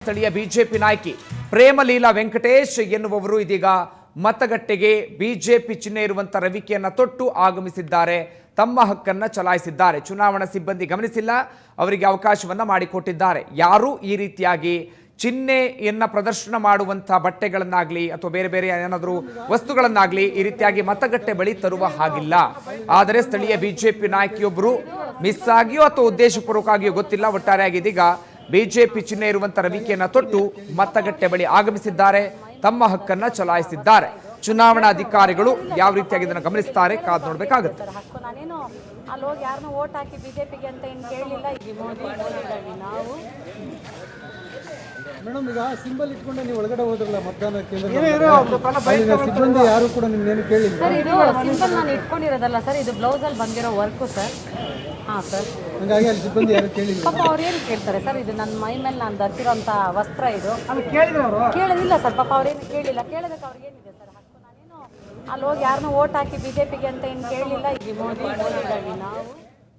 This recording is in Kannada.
ಸ್ಥಳೀಯ ಬಿಜೆಪಿ ನಾಯಕಿ ಪ್ರೇಮಲೀಲಾ ವೆಂಕಟೇಶ್ ಎನ್ನುವವರು ಇದೀಗ ಮತಗಟ್ಟೆಗೆ ಬಿಜೆಪಿ ಚಿಹ್ನೆ ಇರುವಂತ ರವಿಕೆಯನ್ನ ತೊಟ್ಟು ಆಗಮಿಸಿದ್ದಾರೆ. ತಮ್ಮ ಹಕ್ಕನ್ನ ಚಲಾಯಿಸಿದ್ದಾರೆ. ಚುನಾವಣಾ ಸಿಬ್ಬಂದಿ ಗಮನಿಸಿಲ್ಲ, ಅವರಿಗೆ ಅವಕಾಶವನ್ನ ಮಾಡಿಕೊಟ್ಟಿದ್ದಾರೆ. ಯಾರು ಈ ರೀತಿಯಾಗಿ ಚಿಹ್ನೆಯನ್ನ ಪ್ರದರ್ಶನ ಮಾಡುವಂತಹ ಬಟ್ಟೆಗಳನ್ನಾಗ್ಲಿ ಅಥವಾ ಬೇರೆ ಬೇರೆ ಏನಾದರೂ ವಸ್ತುಗಳನ್ನಾಗ್ಲಿ ಈ ರೀತಿಯಾಗಿ ಮತಗಟ್ಟೆ ಬಳಿ ತರುವ ಹಾಗಿಲ್ಲ. ಆದರೆ ಸ್ಥಳೀಯ ಬಿಜೆಪಿ ನಾಯಕಿಯೊಬ್ಬರು ಮಿಸ್ ಆಗಿಯೋ ಅಥವಾ ಉದ್ದೇಶಪೂರ್ವಕವಾಗಿಯೋ ಗೊತ್ತಿಲ್ಲ, ಒಟ್ಟಾರೆಯಾಗಿ ಇದೀಗ ಬಿಜೆಪಿ ಚಿಹ್ನೆ ಇರುವಂತ ರವಿಕೆಯನ್ನ ತೊಟ್ಟು ಮತಗಟ್ಟೆ ಬಳಿ ಆಗಮಿಸಿದ್ದಾರೆ. ತಮ್ಮ ಹಕ್ಕನ್ನ ಚಲಾಯಿಸಿದ್ದಾರೆ. ಚುನಾವಣಾ ಅಧಿಕಾರಿಗಳು ಯಾವ ರೀತಿಯಾಗಿ ಇದನ್ನು ಗಮನಿಸ್ತಾರೆ ಕಾದು ನೋಡ್ಬೇಕಾಗುತ್ತೆ. ಮೇಡಮ್, ಈಗ ಸಿಂಬಲ್ ಇಟ್ಕೊಂಡು ನೀವು ಒಳಗಡೆ ಹೋದ್ರಲ್ಲ ಮತದಾನ ಕೇಂದ್ರ, ಸಿಬ್ಬಂದಿ ಯಾರು ಕೂಡ ನಿಮ್ಗೇನು ಕೇಳಿಲ್ಲ ಸರ್? ಇದು ಸಿಂಬಲ್ ನಾನು ಇಟ್ಕೊಂಡಿರೋದಲ್ಲ ಸರ್, ಇದು ಬ್ಲೌಸ್ ಅಲ್ಲಿ ಬಂದಿರೋ ವರ್ಕು ಸರ್. ಹಾಂ ಸರ್, ಹಂಗಾಗಿ ಅಲ್ಲಿ ಸಿಬ್ಬಂದಿ ಯಾರು ಕೇಳಿಲ್ಲ. ಪಾಪ ಅವ್ರು ಏನು ಕೇಳ್ತಾರೆ ಸರ್? ಇದು ನನ್ನ ಮೈ ಮೇಲೆ ನಾನು ಧರಿಸಿರೋಂಥ ವಸ್ತ್ರ ಇದು. ಕೇಳೋದಿಲ್ಲ ಸರ್, ಪಾಪ ಅವ್ರೇನು ಕೇಳಿಲ್ಲ. ಕೇಳೋದಕ್ಕೆ ಅವ್ರಿಗೇನಿದೆ ಸರ್ ಹಕ್ಕು? ನಾನೇನು ಅಲ್ಲಿ ಹೋಗಿ ಯಾರನ್ನೂ ಓಟ್ ಹಾಕಿ ಬಿಜೆಪಿಗೆ ಅಂತ ಏನು ಕೇಳಲಿಲ್ಲ. ಇದು ಮೋದಿ ನಾವು